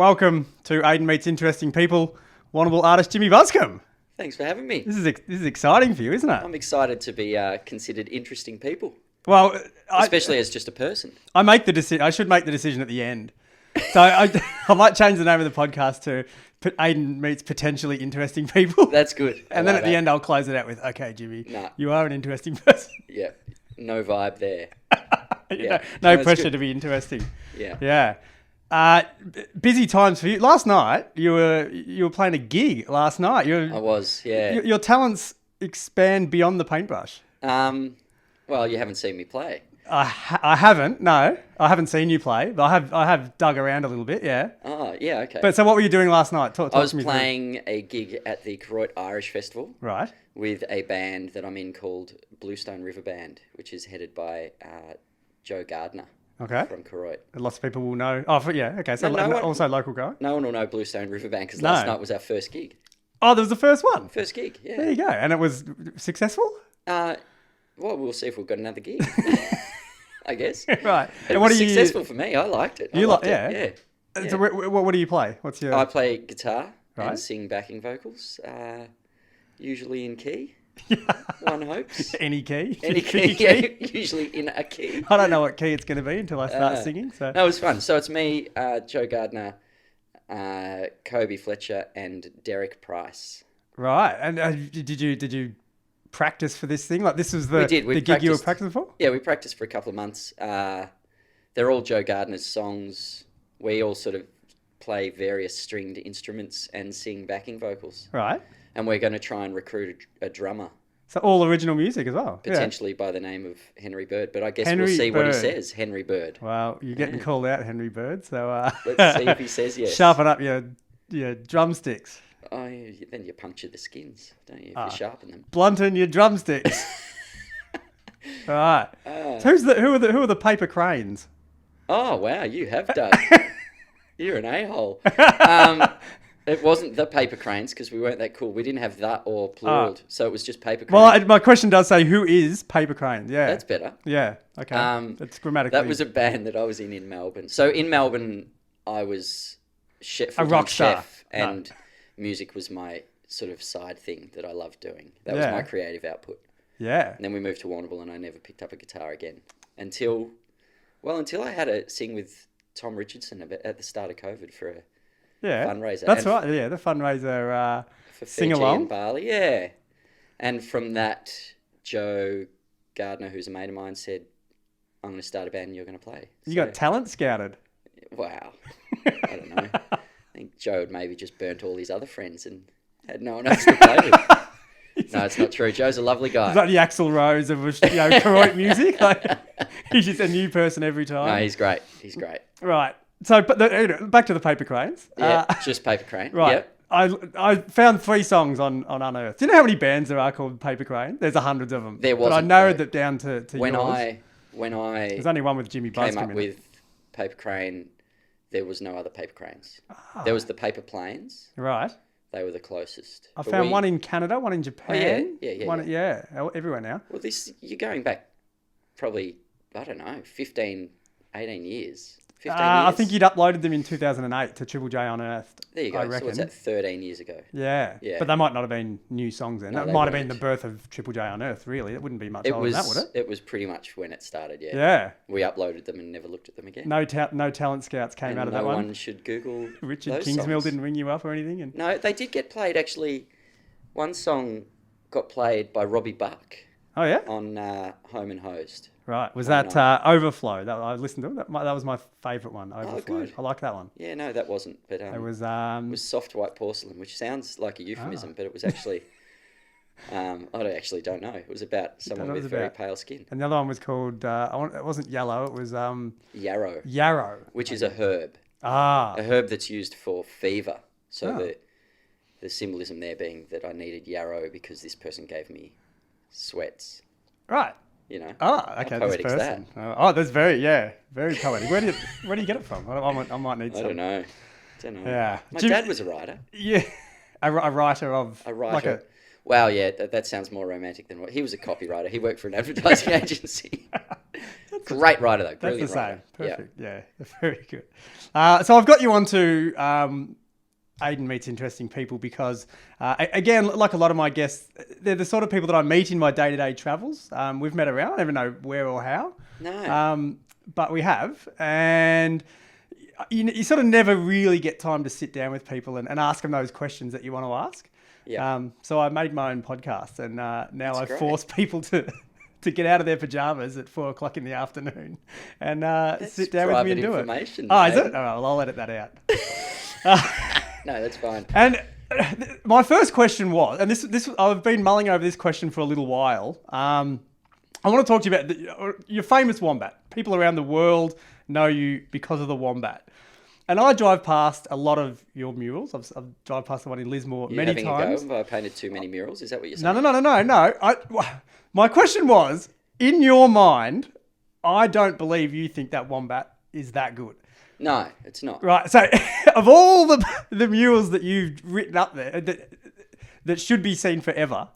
welcome to Aiden Meets Interesting People, Warrnambool artist Jimmi Buscombe. Thanks for having me. This is exciting for you, isn't it? I'm excited to be considered interesting people, Well, especially as just a person. I make the decision. I should make the decision at the end. So I might change the name of the podcast to Aiden Meets Potentially Interesting People. That's good. And then at the end, I'll close it out with, okay, Jimmy, Nah. you are an interesting person. Yeah, no vibe there. No that's pressure good. to be interesting. Yeah. Yeah. Busy times for you. Last night, you were playing a gig last night. I was, yeah. Your talents expand beyond the paintbrush. Well, you haven't seen me play. I haven't. No, I haven't seen you play, but I have dug around a little bit. Yeah. Oh, yeah, okay. But so, what were you doing last night? Talk I was to me playing a gig at the Koroit Irish Festival Right. with a band that I'm in called Bluestone River Band, which is headed by Joe Gardner Okay. from Koroit. Lots of people will know. Oh, yeah. Okay. So No one- also local guy. No one will know Bluestone River Band because No. last night was our first gig. Oh, that was the first one. First gig, yeah. There you go. And it was successful. Well, we'll see if we've got another gig. I guess. Right. It was successful for me. I liked it. You liked like- it. yeah? Yeah. So what do you play? What's your? I play guitar Right. and sing backing vocals, usually in key. One hopes. Any key? Any key, yeah, usually in a key. I don't know what key it's going to be until I start singing. So No, it was fun. So it's me, Joe Gardner, Kobe Fletcher, and Derek Price. right. And did you practice for this thing? Like this was the We did. We the gig you were practiced. practicing for? Yeah, we practiced for a couple of months. They're all Joe Gardner's songs. We all sort of play various stringed instruments and sing backing vocals. Right. And we're going to try and recruit a drummer, So all original music as well. Yeah. potentially by the name of Henry Bird. But I guess Henry we'll see what he Bird. says, Henry Bird. Well, you're getting called out, Henry Bird. So Let's see if he says yes. sharpen up your drumsticks. Oh, then you puncture the skins, don't you, if you sharpen them? Blunten your drumsticks. All right. So who are the paper cranes? Oh, wow, you have done. You're an a-hole. It wasn't the paper cranes because we weren't that cool. We didn't have that or plural, so it was just paper cranes. Well, my question does say who is paper cranes? Yeah. That's better. Yeah. Okay. That's grammatically. That was a band that I was in Melbourne. So in Melbourne, I was full-time rock star. chef, and music was my sort of side thing that I loved doing. That was Yeah. my creative output. Yeah. And then we moved to Warrnambool, and I never picked up a guitar again until I had a sing with Tom Richardson at the start of COVID for a fundraiser. That's And right. Yeah, the fundraiser for sing Fiji along. and Bali, yeah. And from that, Joe Gardner, who's a mate of mine, said, "I'm going to start a band and you're going to play." You got talent scouted. Wow. I don't know. I think Joe had maybe just burnt all his other friends and had no one else to play with. No, it's not true. Joe's a lovely guy. Is that the Axl Rose of Koroit music? Like, he's just a new person every time. No, he's great. He's great. Right. So, but back to the paper cranes. Yeah, just Paper Crane. Right. Yep. I found 3 songs on Unearthed. Do you know how many bands there are called Paper Crane? There's hundreds of them. There But I wasn't, narrowed though. it down to When yours. I There's only one with Jimmi came Buscombe up in it. with Paper Crane, there was no other Paper Cranes. There was the Paper Planes. Right. They were the closest. I But found one in Canada, one in Japan. Yeah, One, everywhere now. Well, you're going back probably, I don't know, 15, 18 years. 15 years. I think you'd uploaded them in 2008 to Triple J Unearthed. There you go. I So reckon. what's that, 13 years ago? Yeah. Yeah. But they might not have been new songs then. No, that they might have been weren't. the birth of Triple J Unearthed, really. It wouldn't be much It older was, than that, would it? it was pretty much when it started, yeah. Yeah. We uploaded them and never looked at them again. No talent scouts came And out of no that one. one should Google Richard those Kingsmill songs. didn't ring you up or anything? And No, they did get played, actually. One song got played by Robbie Buck Oh, yeah? on Home and Hosed. Right. Was Why that Overflow? That I listened to it. That was my favourite one, Overflow. good. I like that one. Yeah, no, that wasn't. But It was it was soft white porcelain, which sounds like a euphemism, but it was actually. I actually don't know. It was about someone what it with was very about. pale skin. and the other one was called it wasn't yellow, it was Yarrow, yarrow. which is a herb. Ah. A herb that's used for fever. So Oh. the symbolism there being that I needed yarrow because this person gave me sweats. Right. You know. Oh, How okay. This poetic's person. Oh, that's very poetic. Where do you get it from? I might need I some. don't know. Yeah. My Jim- dad was a writer. Yeah. A writer of A writer. like a Wow, yeah, that sounds more romantic than what he was. A copywriter. He worked for an advertising agency. Great writer, though. That's Brilliant the same. writer. Perfect. Yeah. Very good. So I've got you onto Aiden Meets Interesting People because, again, like a lot of my guests, they're the sort of people that I meet in my day-to-day travels. We've met around. I never know where or how. No. But we have. And you sort of never really get time to sit down with people and ask them those questions that you want to ask. Yeah. So I made my own podcast, and now That's I great. force people to get out of their pajamas at 4:00 in the afternoon and sit down with me and do it. Information, Oh, is Aiden. it? Oh, well, I'll edit that out. No, that's fine. And my first question was, and this I've been mulling over this question for a little while. I want to talk to you about your famous wombat. People around the world know you because of the wombat. And I drive past a lot of your murals. I've driven past the one in Lismore You many having times. a go? Have I painted too many murals? Is that what you're saying? No. My question was, in your mind, I don't believe you think that wombat is that good. No, it's not. Right. So of all the murals that you've written up there that should be seen forever,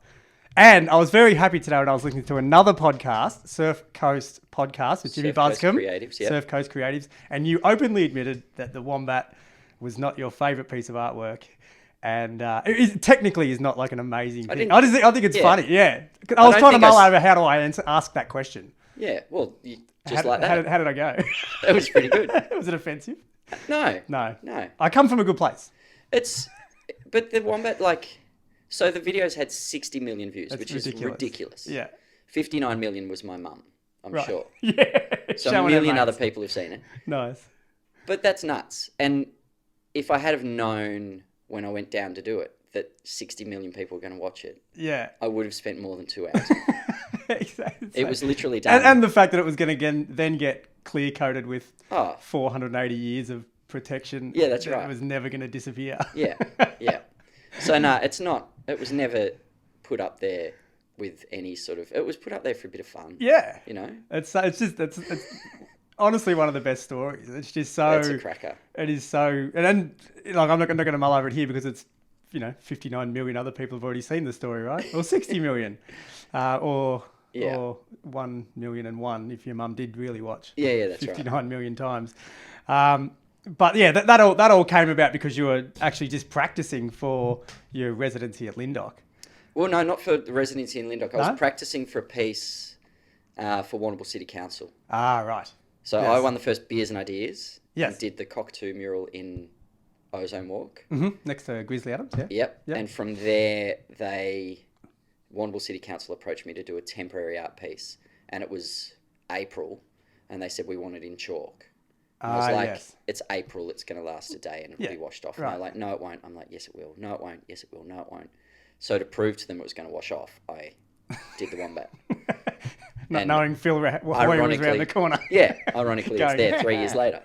and I was very happy today when I was listening to another podcast, Surf Coast Podcast with Jimmi Surf Coast Buscombe. Creatives, yeah. Surf Coast Creatives. And you openly admitted that the wombat was not your favourite piece of artwork. And it technically is not like an amazing thing. I think it's funny, yeah. I was trying to mull over how do I ask that question. Yeah, well, How did I go? That was pretty good. Was it offensive? No. No. I come from a good place. But the wombat, so the videos had 60 million views, That's which is ridiculous. Yeah. 59 million was my mum, I'm Right. sure. Yeah. So Showing a million her other mates. people have seen it. Nice. But that's nuts. And if I had have known when I went down to do it that 60 million people were going to watch it, Yeah. I would have spent more than 2 hours. Exactly. It was literally done. And the fact that it was going to then get clear coated with Oh. 480 years of protection. Yeah, that's that right. It was never going to disappear. Yeah. So no, it's not. It was never put up there with any sort of. It was put up there for a bit of fun. Yeah. You know. It's honestly one of the best stories. It's just so. It's a cracker. It is so, and then I'm not going to mull over it here because it's 59 million other people have already seen the story, right? Or 60 million, or 1,000,001 if your mum did really watch. Yeah, that's 59 million times. But yeah, that all came about because you were actually just practicing for your residency at Lindock. Well, no, not for the residency in Lindock. I No? was practicing for a piece for Warrnambool City Council. Ah, right. So Yes. I won the first Beers and Ideas. Yes. And did the Cockatoo mural in Ozone Walk. Mm-hmm. Next to Grizzly Adams, yeah. Yep. Yep. And from there, Warrnambool City Council approached me to do a temporary art piece. And it was April. And they said we want it in chalk. And I was like, yes. it's April, it's going to last a day and it'll be washed off. And right. they're like, no, it won't. I'm like, yes, it will. No, it won't. Yes, it will. No, it won't. So to prove to them it was going to wash off, I did the wombat. Not And knowing Phil Hoyer was ironically- around the corner. Yeah, ironically, it's Going, there 3 years later.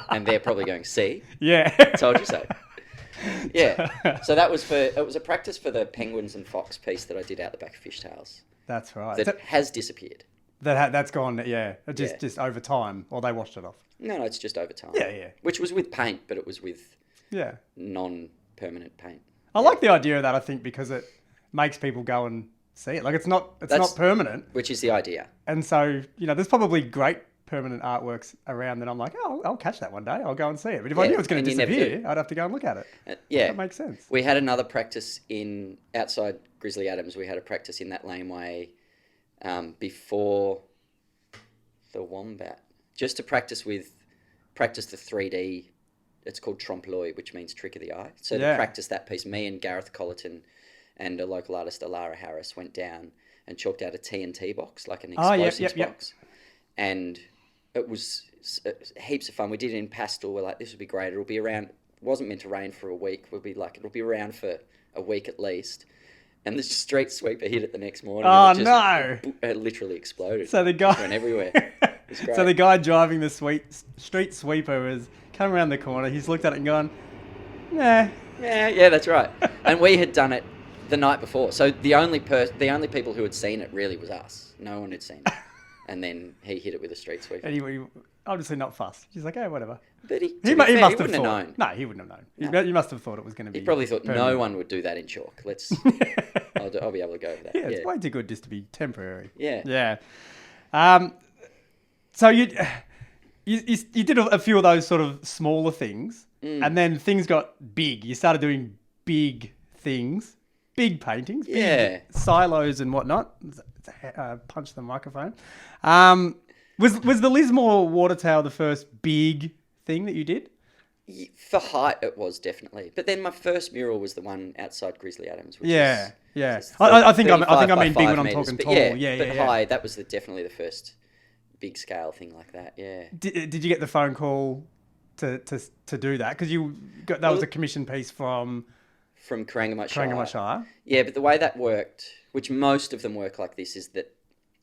And they're probably going, see, Yeah. told you so. Yeah. So it was a practice for the penguins and fox piece that I did out the back of Fishtails That's right. that has disappeared. That's gone, yeah. Yeah. Just over time, or they washed it off. No, it's just over time. Yeah. Which was with paint, but it was with Yeah. non-permanent paint. I like the idea of that, I think, because it makes people go and see it. Like, it's not permanent. Which is the idea. And so, there's probably great permanent artworks around that I'm like, oh, I'll catch that one day. I'll go and see it. But if I Yeah, knew it was going to and you never disappear, do. I'd have to go and look at it. Yeah. That makes sense. We had another practice outside Grizzly Adams. We had a practice in that laneway before the wombat, just to practice the 3D. It's called trompe l'oeil, which means trick of the eye. So to practice that piece, me and Gareth Collerton and a local artist, Alara Harris, went down and chalked out a TNT box, like an explosives box. And it was heaps of fun. We did it in pastel. We're like, this would be great. It'll be around. It wasn't meant to rain for a week. It'll be around for a week at least. And the street sweeper hit it the next morning. Oh, and no. It literally exploded. So the guy It went everywhere. It was great. So the guy driving the street sweeper has come around the corner. He's looked at it and gone, nah. Yeah, that's right. And we had done it the night before. So the only people who had seen it really was us. No one had seen it. And then he hit it with a street sweeper. And he obviously not fussed. He's like, oh, whatever. But he He must must have have known. No, he wouldn't have known. No. He must have thought it was going to be. He probably thought permanent. no one would do that in chalk. I'll be able to go over that. Yeah, it's way too good just to be temporary. Yeah. Yeah. So you did a few of those sort of smaller things, and then things got big. You started doing big things, big paintings, big silos and whatnot. Punch the microphone. Was the Lismore water tower the first big thing that you did? For height, it was definitely. But then my first mural was the one outside Grizzly Adams. Which Yeah, is, yeah. is I think I 35 mean by big when 5 I'm meters. talking But tall. Yeah, high, that was definitely the first big scale thing like that. Yeah. Did you get the phone call to do that? Because that was a commission piece from Corangamite Shire. Corangamite Shire. Yeah, but the way that worked, which most of them work like this, is that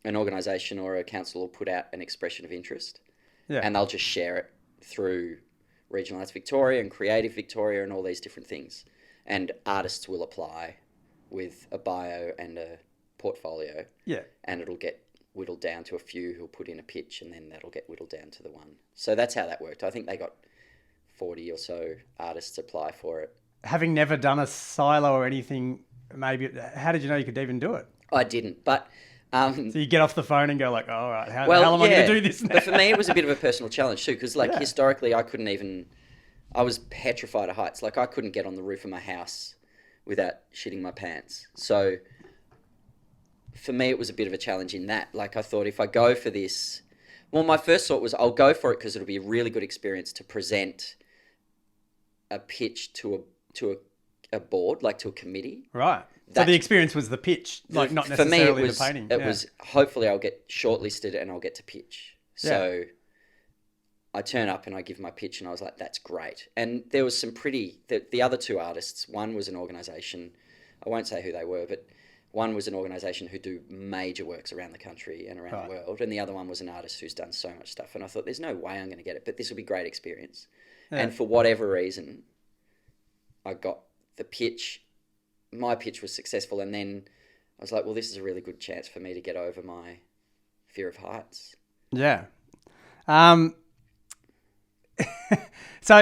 an organisation or a council will put out an expression of interest, and they'll just share it through Regional Arts Victoria and Creative Victoria and all these different things. And artists will apply with a bio and a portfolio. Yeah. And it'll get whittled down to a few who'll put in a pitch, and then that'll get whittled down to the one. So that's how that worked. I think they got 40 or so artists apply for it. Having never done a silo or anything, maybe, how did you know you could even do it? I didn't, but... so you get off the phone and go like, all right, how am I going to do this now? But for me, it was a bit of a personal challenge too, because historically I was petrified of heights. Like I couldn't get on the roof of my house without shitting my pants. So for me, it was a bit of a challenge in that. Like I thought if I go for this, well, my first thought was I'll go for it because it'll be a really good experience to present a pitch to a board, like to a committee. Right. So the experience was the pitch, like not necessarily for me, the painting. It was hopefully I'll get shortlisted and I'll get to pitch. So I turn up and I give my pitch and I was like, that's great. And there was some the other two artists, one was an organisation, I won't say who they were, but one was an organisation who do major works around the country and around the world. And the other one was an artist who's done so much stuff. And I thought, there's no way I'm going to get it, but this will be a great experience. Yeah. And for whatever reason, I got the pitch. My pitch was successful, and then I was like, well, this is a really good chance for me to get over my fear of heights. Yeah. So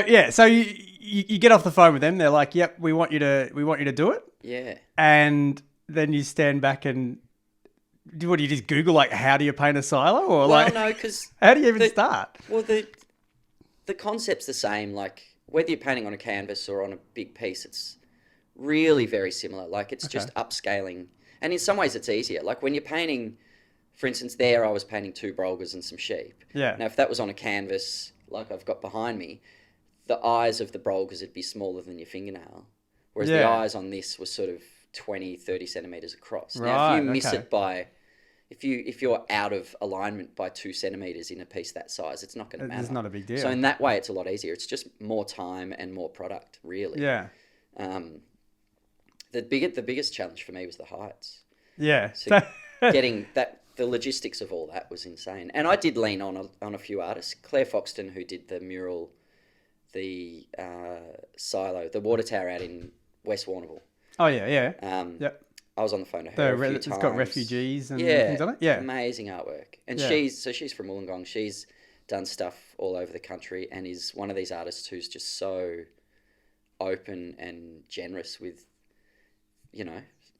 you get off the phone with them. They're like, yep, we want you to do it. Yeah. And then you stand back and what do you just Google like how do you paint a silo or no, because how do you even start? Well, the concept's the same. Like whether you're painting on a canvas or on a big piece, it's really very similar. Like it's just upscaling, and in some ways it's easier. Like when you're painting, for instance, I was painting 2 brolgas and some sheep. Yeah. Now if that was on a canvas like I've got behind me, the eyes of the brolgas would be smaller than your fingernail, whereas the eyes on this were sort of 20-30 centimeters across. Right, now if you miss it by if you're out of alignment by 2 centimeters in a piece that size, it's not going to matter. It's not a big deal. So in that way it's a lot easier. It's just more time and more product, really. Yeah. The biggest challenge for me was the heights. Yeah. So getting the logistics of all that was insane. And I did lean on a few artists. Claire Foxton, who did the mural, the silo, the water tower out in West Warrnambool. Oh yeah. Yep. I was on the phone to her a few times. It's got refugees and things on it. Yeah. Amazing artwork. And she's from Wollongong. She's done stuff all over the country and is one of these artists who's just so open and generous with,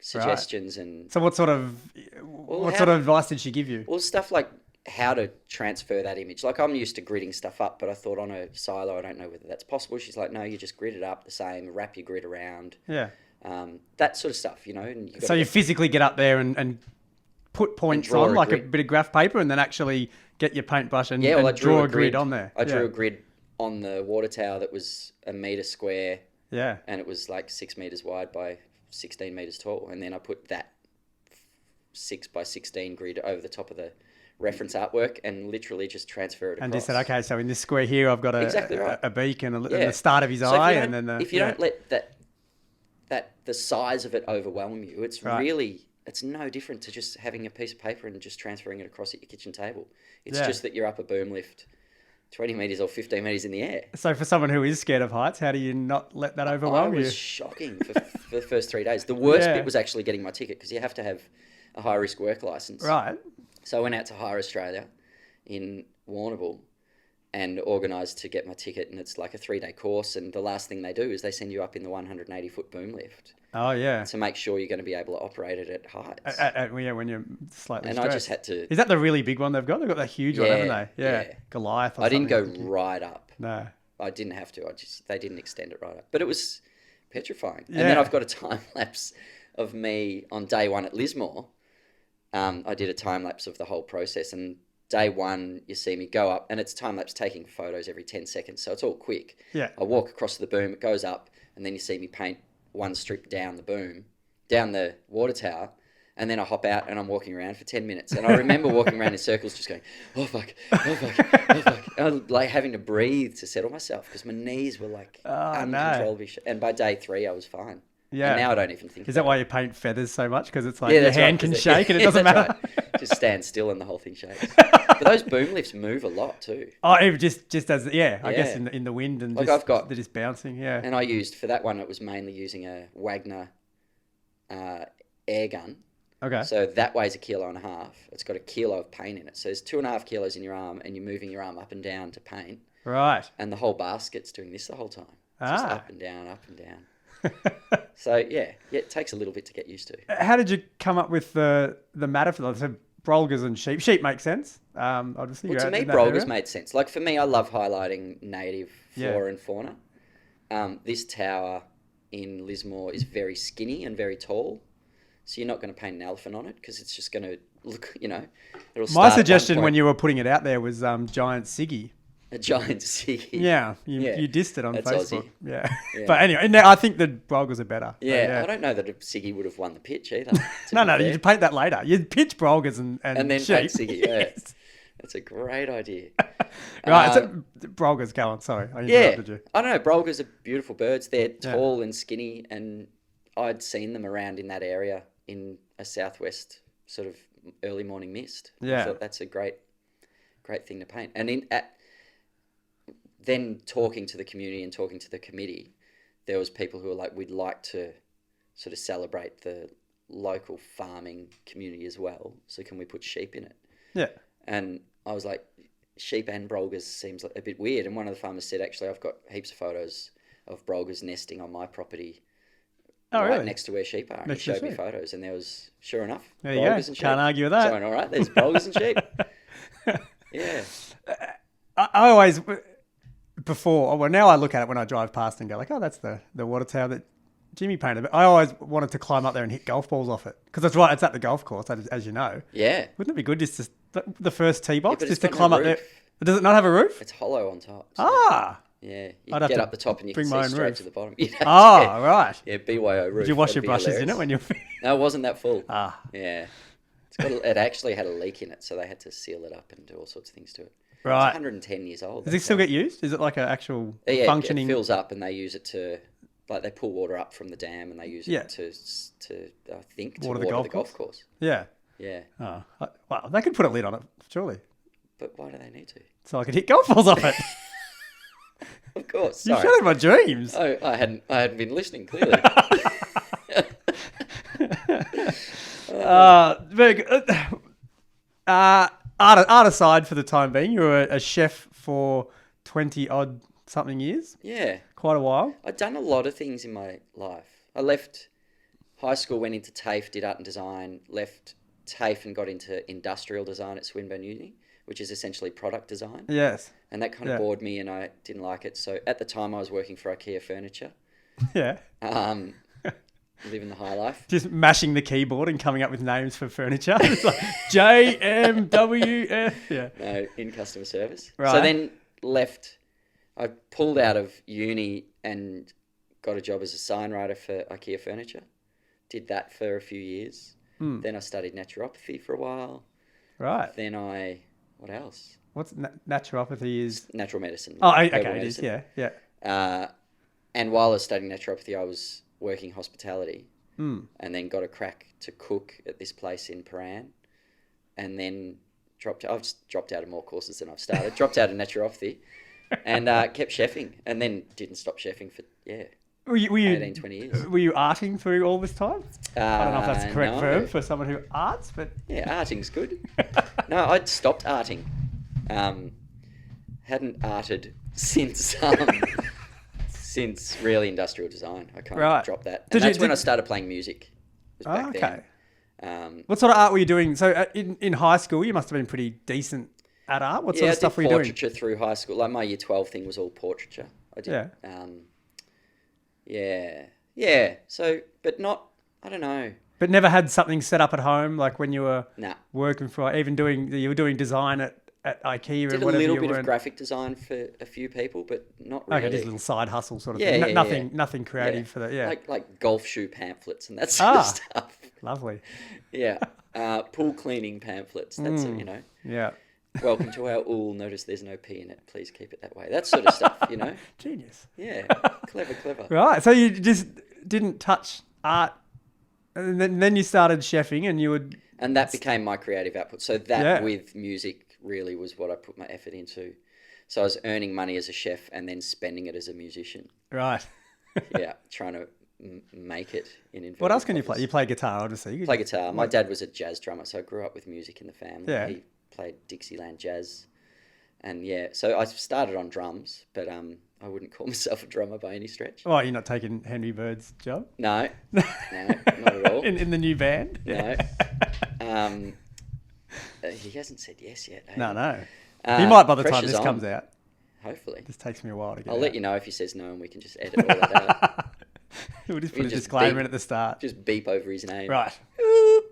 suggestions. Right. And so what sort of advice did she give you? Well, stuff like how to transfer that image. Like I'm used to gridding stuff up, but I thought on a silo, I don't know whether that's possible. She's like, no, you just grid it up the same, wrap your grid around. Yeah. That sort of stuff, And you physically get up there and put points on like a bit of graph paper and then actually get your paintbrush and draw a grid on there. I drew a grid on the water tower that was 1 metre square. Yeah. And it was like 6 metres wide by 16 metres tall. And then I put that 6 by 16 grid over the top of the reference artwork and literally just transfer it across. And just said, okay, so in this square here, I've got a beak and the start of his so eye. If you don't let the size of it overwhelm you, it's really, it's no different to just having a piece of paper and just transferring it across at your kitchen table. It's just that you're up a boom lift 20 metres or 15 metres in the air. So for someone who is scared of heights, how do you not let that overwhelm you? It was shocking for the first 3 days. The worst bit was actually getting my ticket because you have to have a high-risk work licence. Right. So I went out to Hire Australia in Warrnambool and organised to get my ticket, and it's like a 3-day course, and the last thing they do is they send you up in the 180-foot boom lift. Oh, yeah. to make sure you're going to be able to operate it at heights. When you're slightly And stressed. I just had to... Is that the really big one they've got? They've got that huge one, haven't they? Yeah. yeah. Goliath or I didn't something. go right up. No. I didn't have to. They didn't extend it right up. But it was petrifying. Yeah. And then I've got a time lapse of me on day one at Lismore. I did a time lapse of the whole process, and day one, you see me go up, and it's time lapse taking photos every 10 seconds, so it's all quick. Yeah. I walk across the boom, it goes up, and then you see me paint one strip down the boom, down the water tower, and then I hop out and I'm walking around for 10 minutes. And I remember walking around in circles just going, oh fuck, oh fuck, oh fuck. And I was like having to breathe to settle myself because my knees were like uncontrollably. And by day 3, I was fine. Yeah. And now I don't even think. Is that why you paint feathers so much? Because it's like Yeah, your that's right, hand can 'cause shake and it doesn't matter. Right. Just stand still and the whole thing shakes. But those boom lifts move a lot too. Oh, it just as I guess Yeah. in the wind and Like they're just bouncing. Yeah. And I used for that one. It was mainly using a Wagner air gun. Okay. So that weighs 1.5 kilos. It's got 1 kilo of paint in it. So there's 2.5 kilos in your arm, and you're moving your arm up and down to paint. Right. And the whole basket's doing this the whole time. It's just up and down, up and down. So yeah, it takes a little bit to get used to. How did you come up with the matter for that? So brolgas and sheep. Sheep makes sense. Obviously. Well, to me, brolgas made sense. Like for me, I love highlighting native flora and fauna. This tower in Lismore is very skinny and very tall. So you're not going to paint an elephant on it because it's just going to look, it'll start My at suggestion one when point. you were putting it out there was giant Siggy. A giant Siggy. Yeah, you dissed it on That's Facebook. Aussie. Yeah. Yeah. But anyway, no, I think the brolgas are better. Yeah, So, I don't know that a Siggy would have won the pitch either. No, you paint that later. You pitch brolgas and then sheep. paint Siggy. Yeah. That's a great idea. Right, so brolgas, go on. Sorry, I interrupted you. I don't know. Brolgas are beautiful birds. They're tall and skinny, and I'd seen them around in that area in a southwest sort of early morning mist. Yeah. I thought that's a great thing to paint. And then talking to the community and talking to the committee, there was people who were like, we'd like to sort of celebrate the local farming community as well. So can we put sheep in it? Yeah. And I was like, sheep and brolgas seems like a bit weird. And one of the farmers said, actually, I've got heaps of photos of brolgas nesting on my property Really? next to where sheep are. And Next he to showed me sheep. photos, and there was, sure enough, There you go. brolgas and sheep. Can't argue with that. So I went, all right, there's brolgas and sheep. Yeah. I always, now I look at it when I drive past and go like, oh, that's the water tower that Jimmy painted. But I always wanted to climb up there and hit golf balls off it. Because it's right, it's at the golf course, as you know. Yeah. Wouldn't it be good just to, the first tee box, but just it's to got no climb up there? roof. Does it not have a roof? It's hollow on top. So yeah. You I'd can have get to up the top and you bring can my see own straight roof. to the bottom. You'd have to Right. Yeah, BYO roof. Did you wash That'd your be brushes in it hilarious. when you're... No, it wasn't that full. Ah. Yeah. It actually had a leak in it, so they had to seal it up and do all sorts of things to it. Right. It's 110 years old. Does it still get used? Is it like an actual Yeah, functioning... it fills up and they use it to... Like, they pull water up from the dam and they use it to I think, to water the golf course. Yeah. Yeah. Oh, wow. They could put a lid on it, surely. But why do they need to? So I could hit golf balls off it. Of course. You're Sorry. shattered my dreams. Oh, I hadn't been listening, clearly. Very good. Art aside for the time being, you were a chef for 20-odd something years. Yeah. Quite a while. I've done a lot of things in my life. I left high school, went into TAFE, did art and design, left TAFE and got into industrial design at Swinburne Uni, which is essentially product design. Yes. And that kind of bored me and I didn't like it. So at the time I was working for IKEA Furniture. Yeah. Living the high life. Just mashing the keyboard and coming up with names for furniture. It's like JMWF. Yeah. No, in customer service. Right. So then left, I pulled out of uni and got a job as a signwriter for IKEA Furniture. Did that for a few years. Then I studied naturopathy for a while. Right. Then what else? What's naturopathy is? Natural medicine. Oh, herbal okay, it is. medicine. Yeah. And while I was studying naturopathy, I was working hospitality and then got a crack to cook at this place in Paran and then I've just dropped out of more courses than I've started, dropped out of naturopathy and kept chefing and then didn't stop chefing for, Were you 18, 20 years. Were you arting through all this time? I don't know if that's the correct no. verb for someone who arts, but... Yeah, arting's good. No, I'd stopped arting. Hadn't arted since since really industrial design. I kind Right. of dropped that. Did And you- that's when did- I started playing music. It was back Okay. then. What sort of art were you doing? So in high school, you must have been pretty decent at art. What sort of stuff were I you did doing? portraiture through high school. Like my year 12 thing was all portraiture. I did. Yeah. So, but not, I don't know. But never had something set up at home, like when you were Nah. working for, even you were doing design at IKEA Did or a whatever little you bit were of in. graphic design for a few people, but not really. Okay, just a little side hustle sort of Yeah, thing. yeah, Nothing creative for that. Yeah, Like golf shoe pamphlets and that sort of stuff. lovely. Yeah. Pool cleaning pamphlets. That's it, Yeah, Welcome to our ool. Notice there's no P in it. Please keep it that way. That sort of stuff, genius. Yeah. Clever. Right, so you just didn't touch art, and then you started chefing, and you would. And that became my creative output. So that with music really was what I put my effort into. So I was earning money as a chef and then spending it as a musician. Right. Yeah, trying to make it in inverted What else can you commas. play? You play guitar, obviously. Play guitar. My dad was a jazz drummer, so I grew up with music in the family. Yeah. He played Dixieland jazz. And so I started on drums, but I wouldn't call myself a drummer by any stretch. Oh, you're not taking Henry Bird's job? No, not at all. in the new band? No. He hasn't said yes yet. No. He might by the time this comes out. Hopefully. This takes me a while to get I'll out. let you know if he says no and we can just edit all that out. We'll just We put a just disclaimer beep. in at the start. Just beep over his name. Right.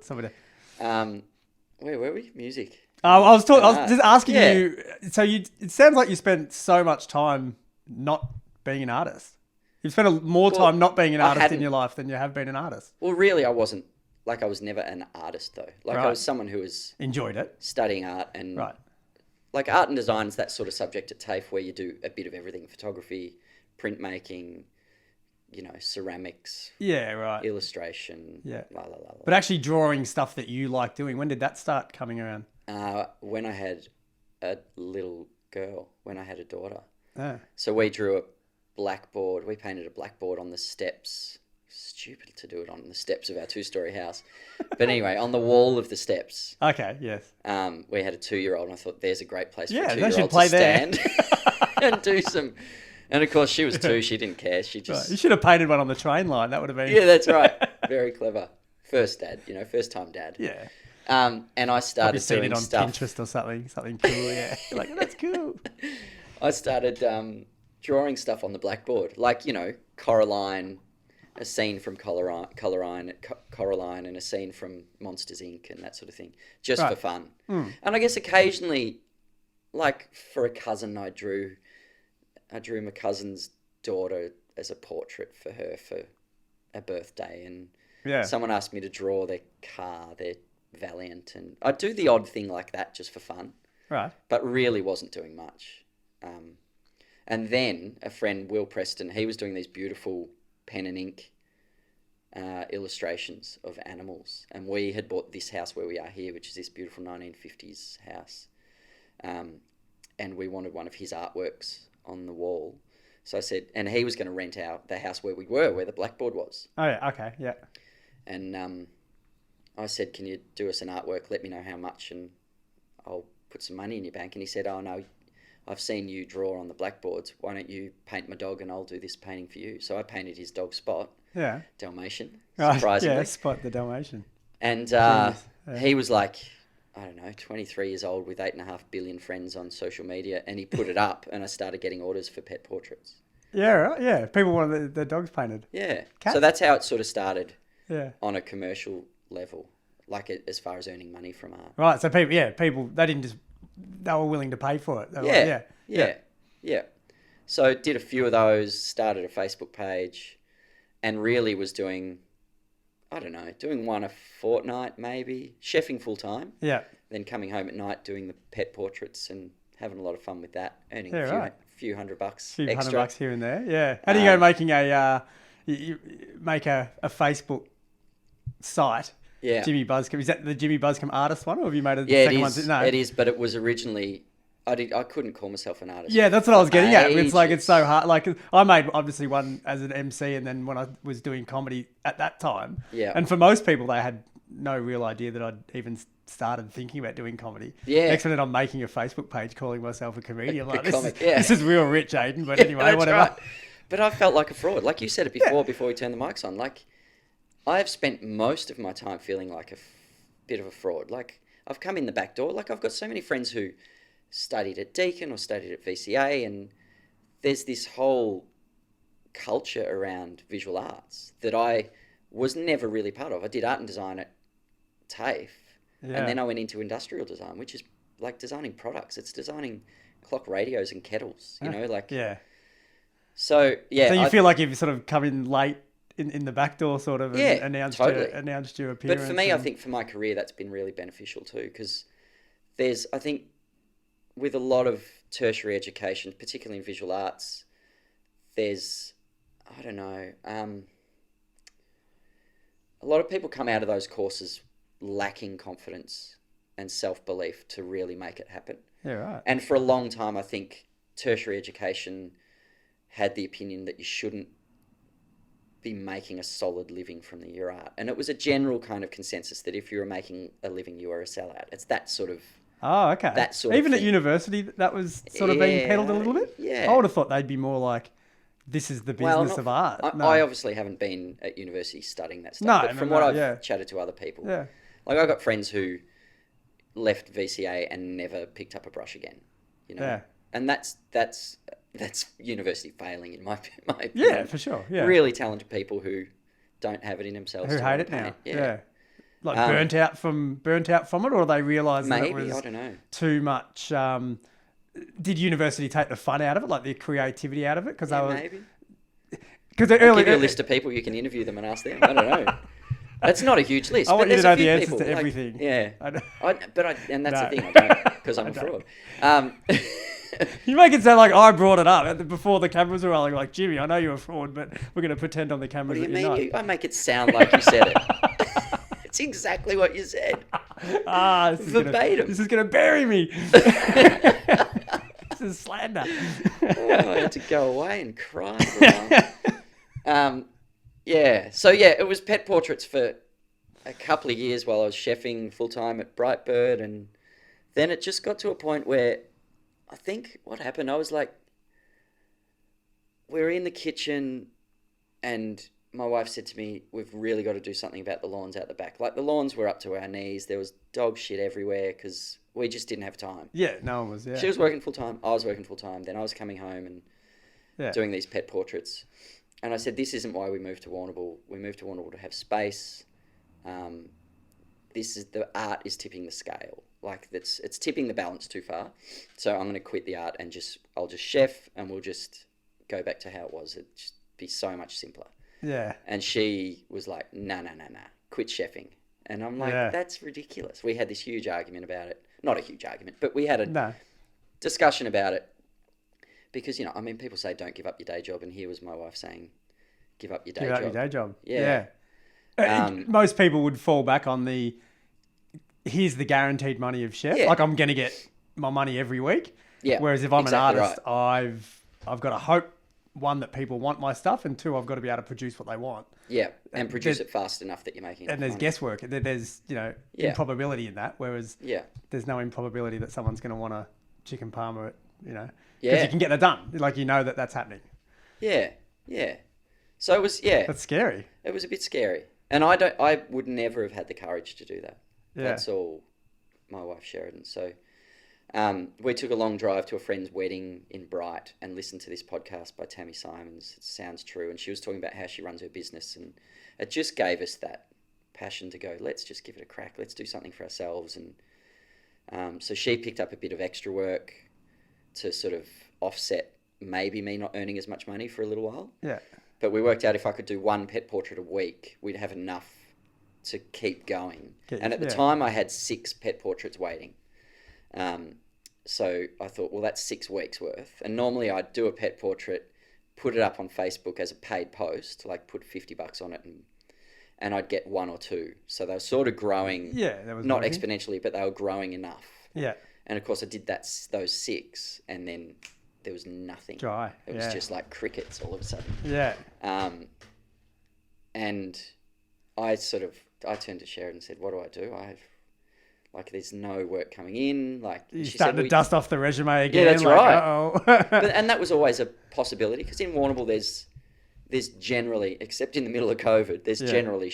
Somebody. Where were we? Music. I was just asking yeah. you. So it sounds like you spent so much time not being an artist. You've spent more time not being an artist in your life than you have been an artist. Well, really, I wasn't. Like, I was never an artist, though. Like, I was someone who was enjoyed it, studying art and right. Like art and design is that sort of subject at TAFE where you do a bit of everything: photography, printmaking, ceramics, Yeah, right. illustration, Yeah. la la la. But actually drawing stuff that you like doing. When did that start coming around? When I had a little girl, when I had a daughter. Yeah. So we drew a blackboard. We painted a blackboard on the steps. Stupid to do it on the steps of our 2-story house. But anyway, on the wall of the steps. Okay, yes. We had a 2-year-old, and I thought, there's a great place for a Yeah, they 2-year-old should to play there. stand and do some. And of course, she was 2. She didn't care. She Right. just. You should have painted one on the train line. That would have been. Yeah, that's right. Very clever. First dad, first time dad. Yeah. And I Probably started seen doing it on stuff. Pinterest or something cool. Yeah. You're like, that's cool. I started drawing stuff on the blackboard, like Coraline, a scene from Coraline, and a scene from Monsters Inc. and that sort of thing, just for fun. And I guess occasionally, like for a cousin, I drew my cousin's daughter as a portrait for her for a birthday, and someone asked me to draw their car, their Valiant, and I'd do the odd thing like that just for fun. Right. But really wasn't doing much. And then a friend, Will Preston, he was doing these beautiful pen and ink illustrations of animals. And we had bought this house where we are here, which is this beautiful 1950s house. And we wanted one of his artworks on the wall. So I said, and he was going to rent out the house where we were, where the blackboard was. Oh, yeah. Okay. Yeah. And I said, can you do us an artwork? Let me know how much and I'll put some money in your bank. And he said, oh, no, I've seen you draw on the blackboards. Why don't you paint my dog and I'll do this painting for you? So I painted his dog Spot, Yeah. Dalmatian, Right. surprisingly. Yeah, Spot the Dalmatian. And he was like, I don't know, 23 years old with 8.5 billion friends on social media. And he put it up and I started getting orders for pet portraits. Yeah, right. Yeah. People want their dogs painted. Yeah. Cats? So that's how it sort of started Yeah. on a commercial level, like as far as earning money from art. Right. So people, they didn't just, they were willing to pay for it. They were like, Yeah. So did a few of those, started a Facebook page, and really was doing one a fortnight maybe, chefing full time. Yeah. Then coming home at night doing the pet portraits and having a lot of fun with that, earning Yeah, a right. few $100 few extra. $100 here and there. Yeah. How do you go making you make a Facebook site? Yeah. Jimmi Buscombe. Is that the Jimmi Buscombe artist one, or have you made a Yeah, second it one? is. No. It is, but it was originally I couldn't call myself an artist. Yeah, that's what I was getting at. It's like, it's ages. so hard. Like, I made obviously one as an MC, and then when I was doing comedy at that time. Yeah. And for most people, they had no real idea that I'd even started thinking about doing comedy. Yeah. Next minute, I'm making a Facebook page calling myself a comedian. I'm like, comic, yeah. this is real rich, Aiden. But anyway, That's whatever. right. But I felt like a fraud. Like you said it before we turned the mics on. Like, I have spent most of my time feeling like a bit of a fraud. Like, I've come in the back door. Like, I've got so many friends who studied at Deakin or studied at VCA, and there's this whole culture around visual arts that I was never really part of. I did art and design at TAFE, and then I went into industrial design, which is like designing products. It's designing clock radios and kettles, you know, like... Yeah. So, yeah. So you feel like you've sort of come in late in the back door sort of and announced your appearance. But for me, I think for my career, that's been really beneficial too, because there's, I think, with a lot of tertiary education, particularly in visual arts, there's, I don't know, a lot of people come out of those courses lacking confidence and self-belief to really make it happen. Yeah, right. And for a long time, I think tertiary education had the opinion that you shouldn't be making a solid living from your art. And it was a general kind of consensus that if you were making a living, you were a sellout. It's that sort of... Oh, okay. That sort Even of at thing. university, that was sort of being peddled a little bit? Yeah. I would have thought they'd be more like, this is the business of art. I obviously haven't been at university studying that stuff. No, but from what I've chatted to other people, like I've got friends who left VCA and never picked up a brush again, you know? Yeah. And that's university failing in my opinion. Yeah, for sure. Yeah. Really talented people who don't have it in themselves. Who to hate it paint. now. Yeah. Like burnt out from it, or they realised that it was I don't know. too much. Did university take the fun out of it, like the creativity out of it? Because maybe. Because I'll give you a list of people, you can interview them and ask them. I don't know. It's not a huge list. I want you to know the answers people, to everything. Yeah. And that's the thing, I don't, because I'm a fraud. You make it sound like I brought it up before the cameras were rolling. Like, Jimmy, I know you're a fraud, but we're going to pretend on the cameras What do you that mean? you're not. I make it sound like you said it. It's exactly what you said. Verbatim. This is going to bury me. This is slander. I had to go away and cry for a while. So it was pet portraits for a couple of years while I was chefing full-time at Brightbird, and then it just got to a point where I think what happened, I was like, we were in the kitchen and my wife said to me, we've really got to do something about the lawns out the back. Like, the lawns were up to our knees. There was dog shit everywhere because we just didn't have time. Yeah, no one was, She was working full-time. I was working full-time. Then I was coming home and doing these pet portraits. And I said, this isn't why we moved to Warrnambool. We moved to Warrnambool to have space. The art is tipping the scale. Like, it's tipping the balance too far. So I'm going to quit the art and I'll just chef and we'll just go back to how it was. It'd just be so much simpler. Yeah. And she was like, nah, quit chefing. And I'm like, that's ridiculous. We had this huge argument about it. Not a huge argument, but we had a discussion about it. Because, people say don't give up your day job. And here was my wife saying, give up your day job. Give up your day job. Yeah. Most people would fall back on here's the guaranteed money of chef. Yeah. Like, I'm going to get my money every week. Yeah. Whereas if I'm exactly an artist, right. I've got to hope, one, that people want my stuff, and two, I've got to be able to produce what they want. Yeah, and produce it fast enough that you're making it. And there's money. guesswork. There's, improbability in that, whereas there's no improbability that someone's going to want a chicken parma at, because you can get that done. Like, that's happening. Yeah. So it was, That's scary. It was a bit scary. And I would never have had the courage to do that. Yeah. That's all my wife Sheridan. So we took a long drive to a friend's wedding in Bright and listened to this podcast by Tammy Simons. It sounds true. And she was talking about how she runs her business. And it just gave us that passion to go, let's just give it a crack. Let's do something for ourselves. And so she picked up a bit of extra work to sort of offset maybe me not earning as much money for a little while. Yeah. But we worked out if I could do one pet portrait a week, we'd have enough to keep going. And at the time, I had 6 pet portraits waiting. So I thought, well, that's 6 weeks worth. And normally I'd do a pet portrait, put it up on Facebook as a paid post, like put $50 on it, and I'd get 1 or 2. So they were sort of growing, that was not working. exponentially, but they were growing enough. Yeah. And of course I did those 6, and then there was nothing. Dry. It was just like crickets all of a sudden. Yeah. And I turned to Sheridan and said, what do? Like there's no work coming in. Like You're she starting said, to dust off the resume again. Yeah, that's like, right. Uh-oh. And that was always a possibility because in Warrnambool there's generally, except in the middle of COVID, there's generally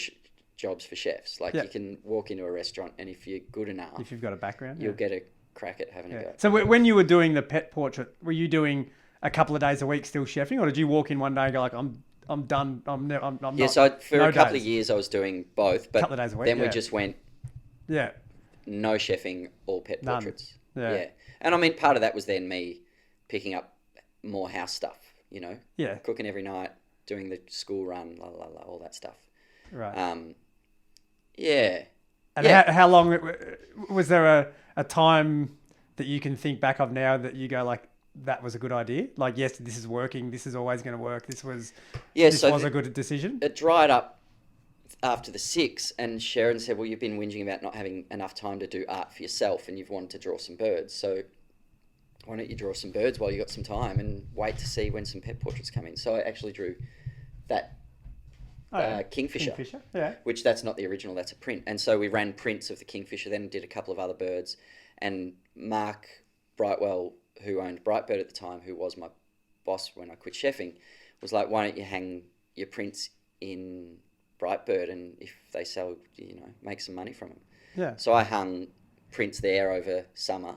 jobs for chefs. Like you can walk into a restaurant and if you're good enough, if you've got a background, you'll get a crack at having a go. So when you were doing the pet portrait, were you doing a couple of days a week still chefing, or did you walk in one day and go like, I'm done. I'm not. Yeah, so for a couple of years I was doing both, but couple of days a week, then we just went no chefing, all pet portraits. Yeah. And I mean, part of that was then me picking up more house stuff, you know, cooking every night, doing the school run, all that stuff. Right. Yeah. And how long was there a time that you can think back of now that you go like, that was a good idea? Like, yes, this is working. This is always going to work. This was a good decision. It dried up after the 6, and Sharon said, well, you've been whinging about not having enough time to do art for yourself, and you've wanted to draw some birds. So why don't you draw some birds while you got some time and wait to see when some pet portraits come in? So I actually drew that kingfisher, which that's not the original, that's a print. And so we ran prints of the kingfisher, then did a couple of other birds. And Mark Brightwell, who owned Brightbird at the time, who was my boss when I quit chefing, was like, why don't you hang your prints in Brightbird, and if they sell, you know, make some money from them. Yeah. So I hung prints there over summer,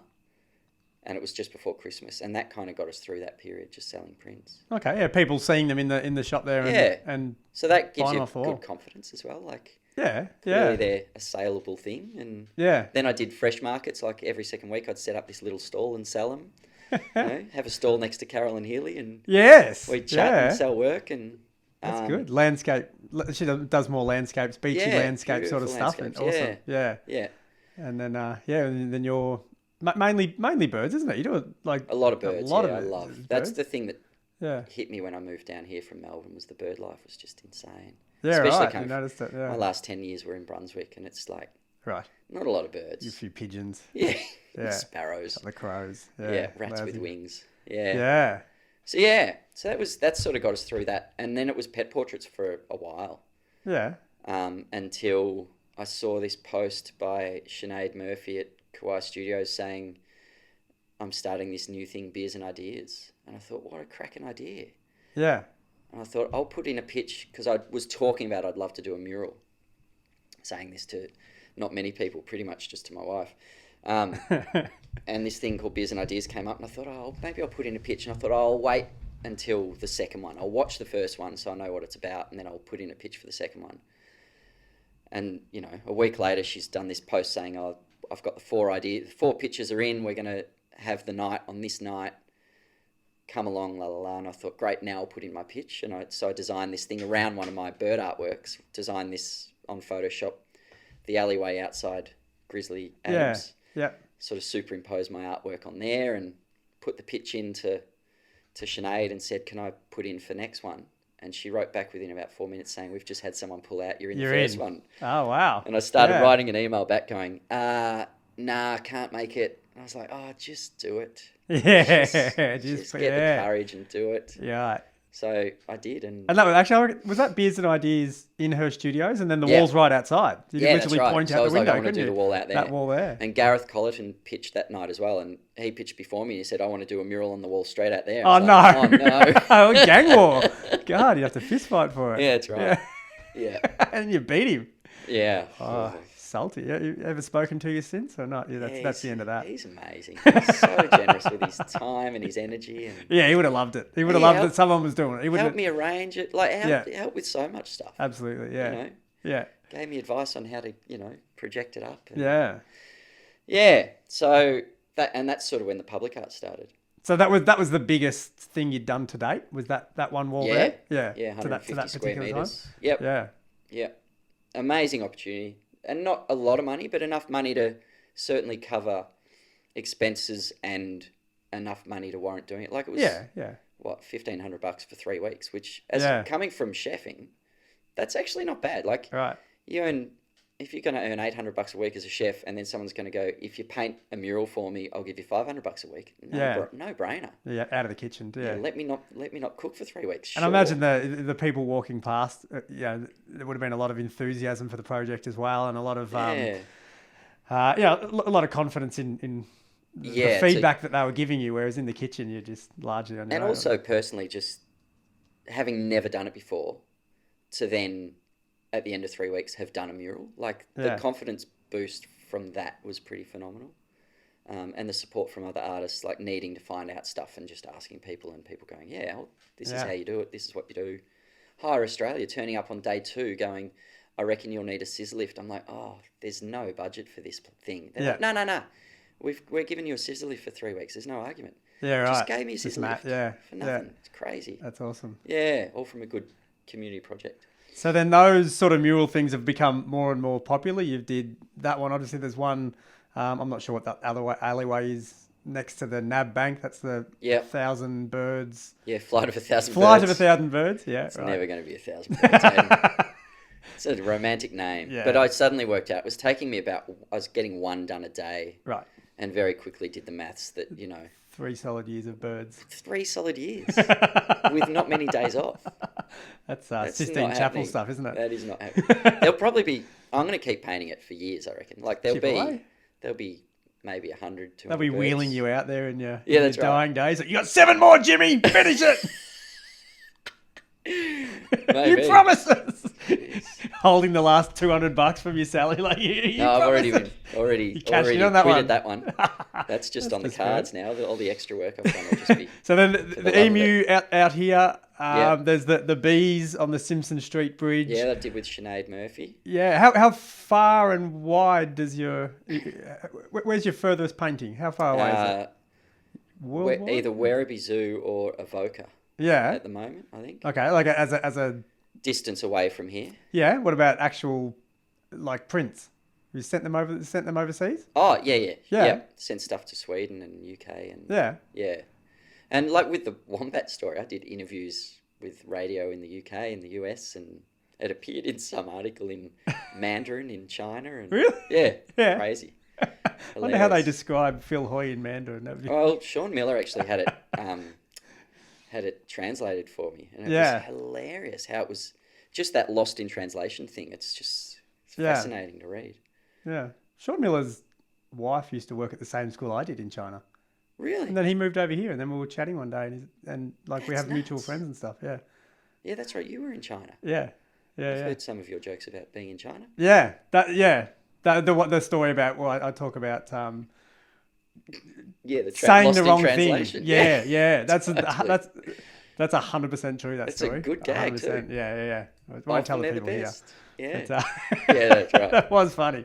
and it was just before Christmas, and that kind of got us through that period, just selling prints. Okay, yeah, people seeing them in the shop there, and so that gives you good confidence as well. Like, clearly they're a saleable thing, and then I did fresh markets. Like every second week, I'd set up this little stall and sell them. You know, have a stall next to Carolyn Healy, and we'd chat and sell work, and that's good. Landscape. She does more landscapes, beachy landscape sort of stuff. And awesome. Yeah. And then and then you're mainly birds, isn't it? You do like a lot of birds. I love. That's birds. the thing that hit me when I moved down here from Melbourne, was the bird life was just insane. Yeah, especially right. I noticed that. Yeah. My last 10 years were in Brunswick, and it's like not a lot of birds. A few pigeons. Sparrows. The crows. Rats with wings. So that sort of got us through that, and then it was pet portraits for a while. Until I saw this post by Sinead Murphy at Kauai Studios saying, I'm starting this new thing, Beers and Ideas. And I thought, what a cracking idea. Yeah. And I thought, I'll put in a pitch, because I was talking about I'd love to do a mural. Saying this to not many people, pretty much just to my wife. And this thing called Beers and Ideas came up, and I thought, maybe I'll put in a pitch. And I thought, I'll wait until the second one. I'll watch the first one so I know what it's about, and then I'll put in a pitch for the second one. And, you know, a week later, she's done this post saying, I've got the 4 pictures are in. We're going to have the night on this night. Come along, la la la. And I thought, great, now I'll put in my pitch. And so I designed this thing around one of my bird artworks. Designed this on Photoshop, the alleyway outside Grizzly Adams. Sort of superimposed my artwork on there and put the pitch in to Sinead and said, can I put in for next one? And she wrote back within about 4 minutes saying, we've just had someone pull out. You're in the first one. Oh, wow. And I started writing an email back going, nah, can't make it. And I was like, just do it. Yeah. Just get the courage and do it. Yeah. So I did. And that was actually, was that Beers and Ideas in her studios? And then the wall's right outside. You could literally point out the window, I want to do the wall out there. That wall there. And Gareth Collerton pitched that night as well. And he pitched before me. He said, I want to do a mural on the wall straight out there. Oh, no. No. Oh, gang war. God, you have to fist fight for it. Yeah, that's right. Yeah. And you beat him. Yeah. Oh, salty. You ever spoken to you since or not? Yeah, that's the end of that. He's amazing. He's so generous with his time and his energy. And he would have loved it. He would have loved that someone was doing it. He would help me arrange it. Like, help with so much stuff. Absolutely, yeah. You know? Yeah. Gave me advice on how to, project it up. And, yeah. So that's sort of when the public art started. So that was the biggest thing you'd done to date? Was that one wall there? Yeah. 150 square meters. Time? Yep. Yeah. Amazing opportunity. And not a lot of money, but enough money to certainly cover expenses and enough money to warrant doing it. Like it was, what, $1,500 for 3 weeks, which coming from chefing, that's actually not bad. Like if you're going to earn $800 a week as a chef, and then someone's going to go, if you paint a mural for me, I'll give you $500 a week. No brainer. Yeah, out of the kitchen. Yeah. Let me not cook for 3 weeks. And I imagine the people walking past, there would have been a lot of enthusiasm for the project as well, and a lot of A lot of confidence in the feedback that they were giving you, whereas in the kitchen you're just largely on your And own. also personally, just having never done it before, to then at the end of 3 weeks have done a mural. Like the confidence boost from that was pretty phenomenal. And the support from other artists, like needing to find out stuff and just asking people, and people going, yeah, well, this is how you do it. This is what you do. Hire Australia turning up on day 2 going, I reckon you'll need a scissor lift. I'm like, oh, there's no budget for this thing. They're like, no. We're giving you a scissor lift for 3 weeks. There's no argument. Yeah, right. Just gave me a scissor lift for nothing. Yeah. It's crazy. That's awesome. Yeah, all from a good community project. So then those sort of mural things have become more and more popular. You did that one. Obviously, there's one, I'm not sure what that alleyway is next to the NAB Bank. That's the 1,000 birds. Yeah, Flight of 1,000 birds. Flight of 1,000 birds, yeah. It's never going to be 1,000 birds. It's a romantic name. Yeah. But I suddenly worked out, it was taking me I was getting one done a day. Right. And very quickly did the maths that, 3 solid years of birds. 3 solid years with not many days off. That's Sistine Chapel stuff, isn't it? That is not happening. There'll probably be, I'm going to keep painting it for years, I reckon. Like there'll be maybe 100, 200 They'll be birds. wheeling you out there in your, dying days. You got 7 more, Jimmy! Finish it! You promised us! Holding the last $200 from your salary, like I've already quitted that one. That's just on the cards now. All the extra work I've done will just be. So then the emu out here. There's the bees on the Simpson Street Bridge. Yeah, that did with Sinead Murphy. Yeah, how far and wide does where's your furthest painting? How far away is it? Either Werribee Zoo or Avoca. Yeah. At the moment, I think. Okay, like as a distance away from here. Yeah. What about actual prints? You sent them overseas? Oh yeah. Sent stuff to Sweden and UK and yeah. And like with the wombat story, I did interviews with radio in the UK and the US, and it appeared in some article in Mandarin in China. And really? Yeah. Crazy. I wonder how they describe Phil Hoy in Mandarin. Well, Sean Miller actually had it. Had it translated for me, and it was hilarious how it was just that lost in translation thing. It's fascinating to read. Yeah. Sean Miller's wife used to work at the same school I did in China. Really? And then he moved over here, and then we were chatting one day, and we have mutual friends and stuff. Yeah. Yeah, that's right. You were in China. Yeah. I've heard some of your jokes about being in China. Yeah. The story about I talk about. Saying the wrong thing. Yeah. That's 100% true. That story. It's a good gag 100%. Too. Yeah. I won't tell the people here. Yeah. That's right. That was funny.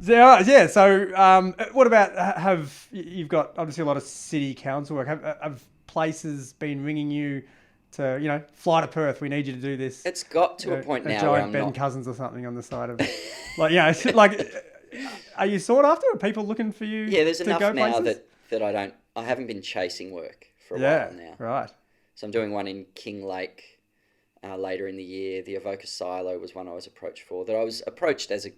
So what about you've got obviously a lot of city council work? Have places been ringing you to fly to Perth? We need you to do this. It's got to a point now where I'm Ben not... Cousins or something on the side of Are you sought after? Are people looking for you? Yeah, there's to enough go now places? that I haven't been chasing work for a while now. Right. So I'm doing one in King Lake later in the year. The Avoca Silo was one I was approached for. That I was approached as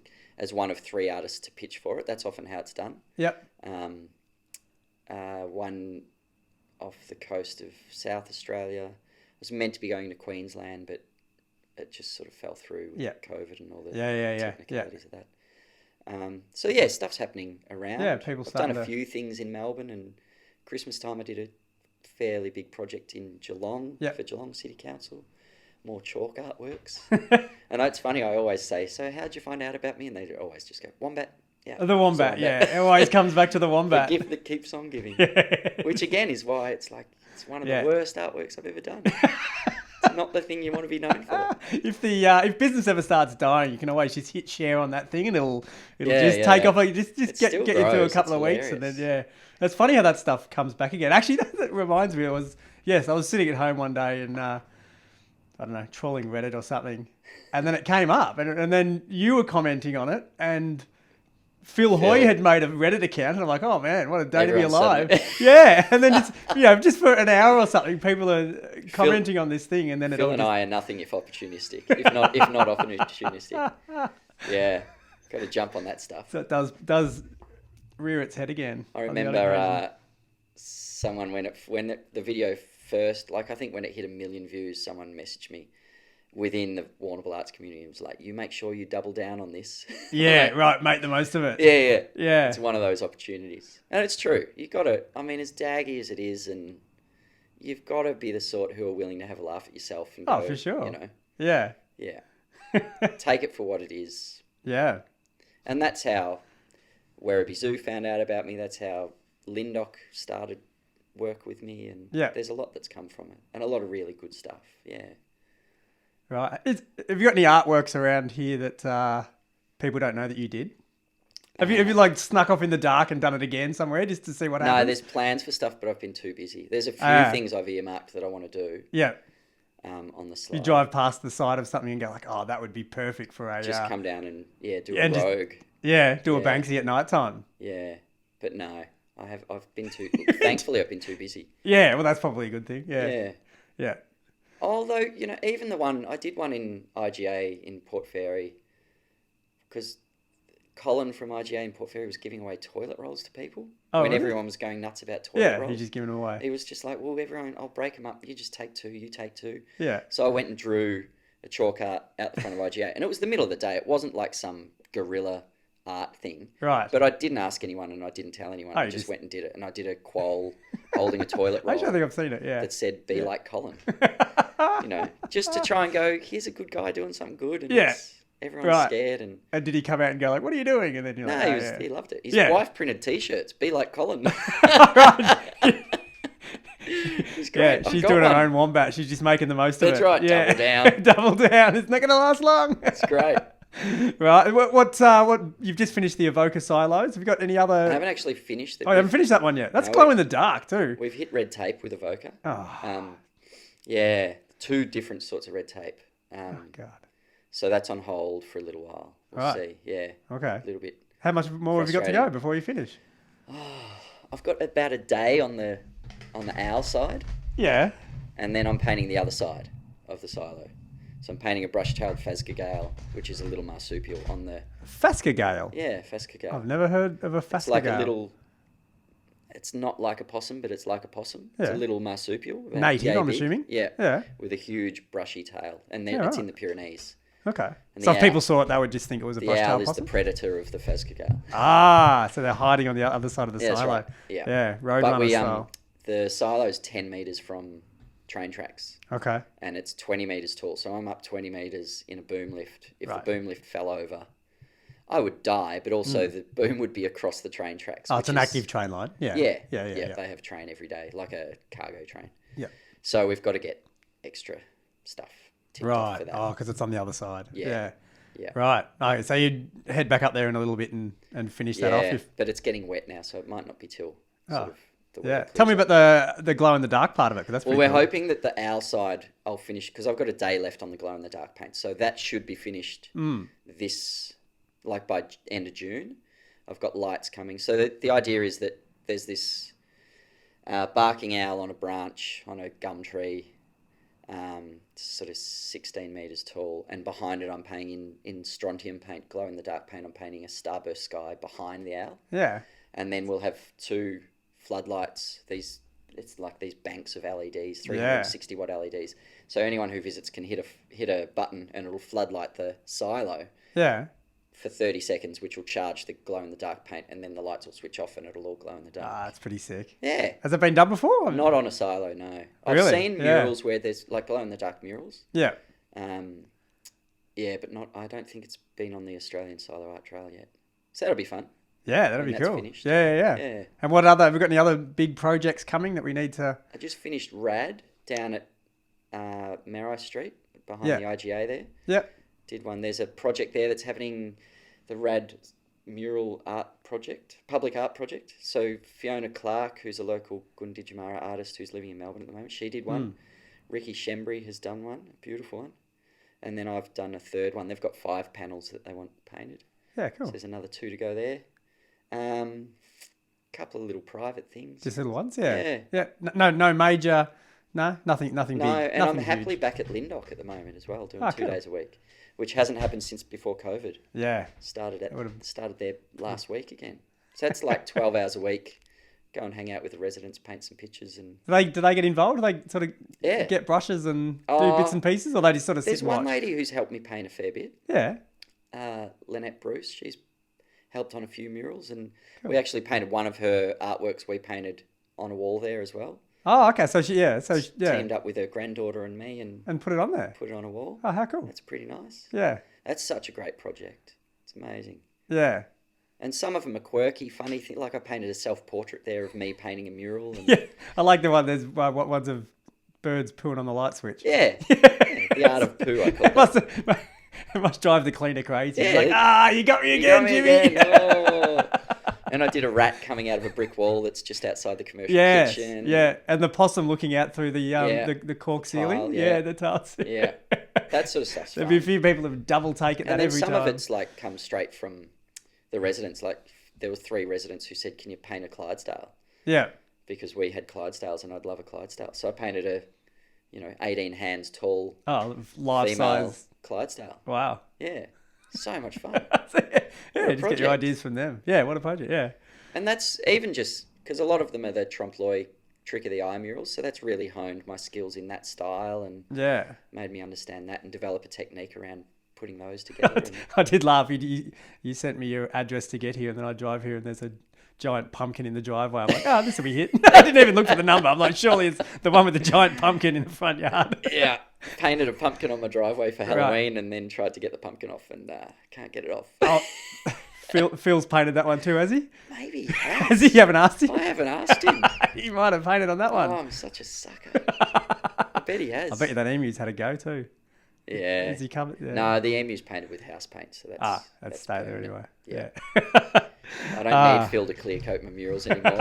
one of 3 artists to pitch for it. That's often how it's done. Yep. One off the coast of South Australia. I was meant to be going to Queensland, but it just sort of fell through with COVID and all the technicalities of that. So stuff's happening around. Yeah, people I've done a few things in Melbourne, and Christmas time I did a fairly big project in Geelong for Geelong City Council. More chalk artworks. And it's funny, I always say, so how'd you find out about me? And they always just go, Wombat. Yeah, the wombat, It always comes back to the wombat. The gift that keeps on giving. Which again is why it's one of the worst artworks I've ever done. It's not the thing you want to be known for. If business ever starts dying, you can always just hit share on that thing, and it'll just take off. Just get you through a couple of weeks, and then it's funny how that stuff comes back again. Actually, that reminds me. I was sitting at home one day and I don't know, trawling Reddit or something, and then it came up, and then you were commenting on it, and Phil Hoy had made a Reddit account, and I'm like, oh man, what a day to be alive. And then just for an hour or something, people are commenting on this thing, and then Phil and I are nothing if opportunistic, if not opportunistic. Yeah, got to jump on that stuff. So it does rear its head again. I remember someone when the video first, I think when it hit 1 million views, someone messaged me within the Warrnambool arts community. It was like, you make sure you double down on this. Yeah, Like, right. Make the most of it. yeah. Yeah. It's one of those opportunities. And it's true. You got to, I mean, as daggy as it is, and you've got to be the sort who are willing to have a laugh at yourself and go, For sure. you know, Yeah. yeah. Take it for what it is. Yeah. And that's how Werribee Zoo found out about me. That's how Lindock started work with me. And there's a lot that's come from it. And a lot of really good stuff. Yeah. Right. Have you got any artworks around here that people don't know that you did? Have you like snuck off in the dark and done it again somewhere just to see what happens? No, there's plans for stuff, but I've been too busy. There's a few things I've earmarked that I want to do. Yeah. On the slide. You drive past the side of something and go like, oh, that would be perfect for a... Just come down and, do a rogue. Do a Banksy at night time. Yeah. But no, I've been too... Thankfully, I've been too busy. Yeah, well, that's probably a good thing. Yeah. Although, even the one... I did one in IGA in Port Fairy because Colin from IGA in Port Fairy was giving away toilet rolls to people when everyone was going nuts about toilet rolls. Yeah, he's just giving them away. He was just like, well, everyone, I'll break them up. You just take two, you take two. Yeah. So I went and drew a chalk art out the front of IGA. And it was the middle of the day. It wasn't like some guerrilla art thing. Right. But I didn't ask anyone and I didn't tell anyone. I just went and did it. And I did a quoll holding a toilet roll. Actually, I think I've seen it, that said, be like Colin. Just to try and go, here's a good guy doing something good. And everyone's scared. And did he come out and go like, what are you doing? And then you're like, he loved it. His wife printed T-shirts, be like Colin. It's great. Yeah, she's doing her own wombat. She's just making the most of it. That's right. Yeah. Double down. Double down. It's not going to last long. That's great. Right. What you've just finished the Evoker silos. Have you got any other? I haven't actually finished it. Oh, you haven't finished that one yet. That's glow in the dark too. We've hit red tape with Evoker. Oh. Two different sorts of red tape. Oh God. So that's on hold for a little while. We'll see. Yeah. Okay. A little bit. How much more have you got to go before you finish? I've got about a day on the owl side. Yeah. And then I'm painting the other side of the silo. So I'm painting a brush-tailed phascogale, which is a little marsupial on the... Phascogale? Yeah, phascogale. I've never heard of a phascogale. It's like a little... It's not like a possum, but it's like a possum. It's a little marsupial. Native, I'm assuming. Yeah. With a huge brushy tail. And then it's in the Pyrenees. Okay. So if people saw it, they would just think it was a brush-tailed possum? The owl is the predator of the phascogale. So they're hiding on the other side of the silo. That's right. Yeah. Roadrunner style. The silo's 10 metres from train tracks. Okay. And it's 20 metres tall. So I'm up 20 metres in a boom lift. If the boom lift fell over, I would die, but also the boom would be across the train tracks. Oh, it's an active train line. Yeah. Yeah. They have a train every day, like a cargo train. Yeah. So we've got to get extra stuff ticked off for that. Oh, because it's on the other side. Yeah. Yeah. Right. Okay, so you'd head back up there in a little bit and finish that off. But it's getting wet now, so it might not be till sort of... Tell me about the glow in the dark part of it, because that's we're hoping that the owl side I'll finish because I've got a day left on the glow in the dark paint, so that should be finished this by end of June. I've got lights coming, so the idea is that there's this barking owl on a branch on a gum tree, sort of 16 meters tall, and behind it I'm painting in strontium paint, glow in the dark paint. I'm painting a starburst sky behind the owl. Yeah, and then we'll have two floodlights. It's like these banks of LEDs, 360 watt LEDs. So anyone who visits can hit a button and it'll floodlight the silo. Yeah. For 30 seconds, which will charge the glow in the dark paint, and then the lights will switch off and it'll all glow in the dark. That's pretty sick. Yeah. Has it been done before? Not on a silo, no. I've seen murals where there's like glow in the dark murals. Yeah. But not. I don't think it's been on the Australian Silo Art Trail yet. So that'll be fun. Yeah, that'll be cool. Finished. Yeah. And have we got any other big projects coming that we need to... I just finished Rad down at Marai Street, behind the IGA there. Yeah. Did one. There's a project there that's happening, the Rad mural art project, public art project. So Fiona Clark, who's a local Gunditjmara artist who's living in Melbourne at the moment, she did one. Ricky Shembry has done one, a beautiful one. And then I've done a third one. They've got 5 panels that they want painted. Yeah, cool. So there's another 2 to go there. Couple of little private things. Just little ones, yeah. No major, nothing big. No, and nothing I'm happily huge. back at Lindock at the moment as well, doing 2 days a week, which hasn't happened since before COVID. Yeah. Started there last week again. So that's like 12 hours a week, go and hang out with the residents, paint some pictures, and Do they get involved? Do they sort of yeah. get brushes and do bits and pieces, or they just sort of sit There's and watch? one lady who's helped me paint a fair bit. Yeah. Lynette Bruce. She's helped on a few murals, and Cool. we actually painted one of her artworks. We painted on a wall there as well. Oh, okay. So Teamed up with her granddaughter and me, and put it on there. put it on a wall. Oh, how cool. That's pretty nice. Yeah. That's such a great project. It's amazing. Yeah. And some of them are quirky, funny things. Like I painted a self-portrait there of me painting a mural. And Yeah. I like the one. There's ones of birds pooing on the light switch. yeah. Yeah, the art of poo, I call it. It must drive the cleaner crazy. Yeah. It's like, you got me You again, got me Jimmy. again. Oh. And I did a rat coming out of a brick wall that's just outside the commercial Yes, kitchen. yeah, and the possum looking out through the cork ceiling. Tile, yeah. The tiles. Yeah. That sort of stuff's There'll fun. be a few people who double take it And that then every some time. of it's like comes straight from the residents. Like there was 3 residents who said, "Can you paint a Clydesdale?" Yeah. Because we had Clydesdales and I'd love a Clydesdale. So I painted a, 18 hands tall Oh, life female size. Clydesdale. Wow. Yeah. So much fun. Yeah, just get project. your ideas from them. Yeah, what a project. Yeah. And that's even just because a lot of them are the trompe-l'oeil trick of the eye murals. So that's really honed my skills in that style and Yeah. made me understand that and develop a technique around putting those together. And I did laugh. You sent me your address to get here, and then I drive here, and there's a giant pumpkin in the driveway. I'm like, oh, this will be hit. I didn't even look for the number. I'm like, surely it's the one with the giant pumpkin in the front yard. yeah. Painted a pumpkin on my driveway for Halloween and then tried to get the pumpkin off and can't get it off. Oh, Phil's painted that one too, has he? Maybe he Has has. he? You haven't asked him? I haven't asked him. He might have painted on that Oh, one. I'm such a sucker. I bet he has. I bet you that emu's had a go too. Yeah. Has he come? Yeah. No, the emu's painted with house paint, so That's stay there permanent. anyway. Yeah. Yeah. I don't need Phil to clear coat my murals anymore.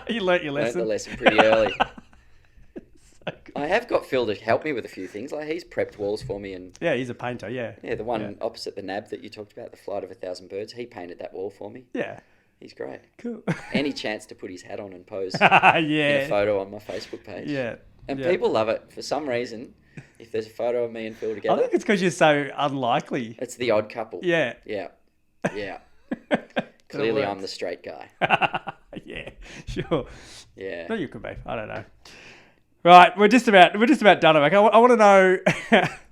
You learnt your Learned lesson. the lesson pretty early. So good. I have got Phil to help me with a few things. Like he's prepped walls for me, and Yeah, he's a painter. Yeah. the one opposite the NAB that you talked about, the Flight of 1,000 Birds, he painted that wall for me. Yeah. He's great. Cool. Any chance to put his hat on and pose in a Yeah. photo on my Facebook page. Yeah. And Yeah. people love it for some reason. If there's a photo of me and Phil I together, think it's because you're so unlikely. it's the odd couple. Yeah. Yeah. Yeah. Clearly, I'm works. the straight guy. Yeah. Sure. Yeah. No, you could be. I don't know. Right, we're just about done. I want to know.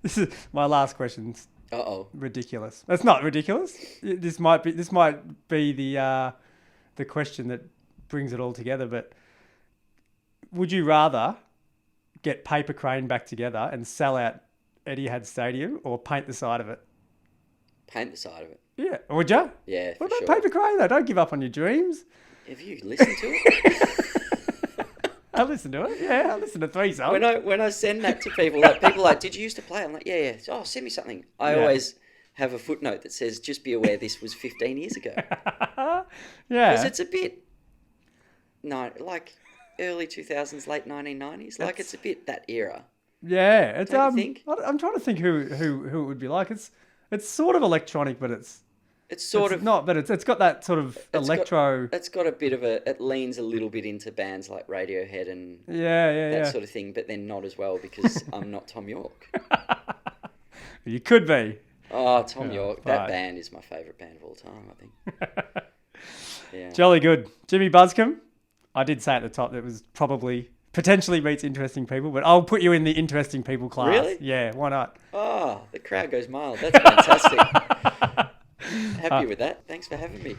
This is my last question. It's Uh-oh. ridiculous. That's not ridiculous. This might be the question that brings it all together. But would you rather get Paper Crane back together and sell out Etihad Stadium, or paint the side of it? Paint the side of it. Yeah, would you? Yeah, What for about sure. Paper Crane though? Don't give up on your dreams. Have you listened to it? I listen to it. Yeah, I listen to 3 songs. when I send that to people, like people are like, did you used to play? I'm like, yeah. Oh, send me something. I Yeah. always have a footnote that says, just be aware this was 15 years ago. Yeah. Because it's a bit, like early 2000s, late 1990s. Like it's a bit that era. Yeah, it's Don't you think? I'm trying to think who it would be like. It's sort of electronic, but it's It's not. But it's got that sort of electro. It's got a bit of it leans a little bit into bands like Radiohead and Yeah. that sort of thing, but then not as well because I'm not Tom York. You could be. Oh, Tom York. That right. band is my favourite band of all time, I think. Yeah. Jolly good, Jimmi Buscombe. I did say at the top that it was probably potentially meets interesting people, but I'll put you in the interesting people class. Really? Yeah, why not? Oh, the crowd goes mild. That's fantastic. Happy with that. Thanks for having me.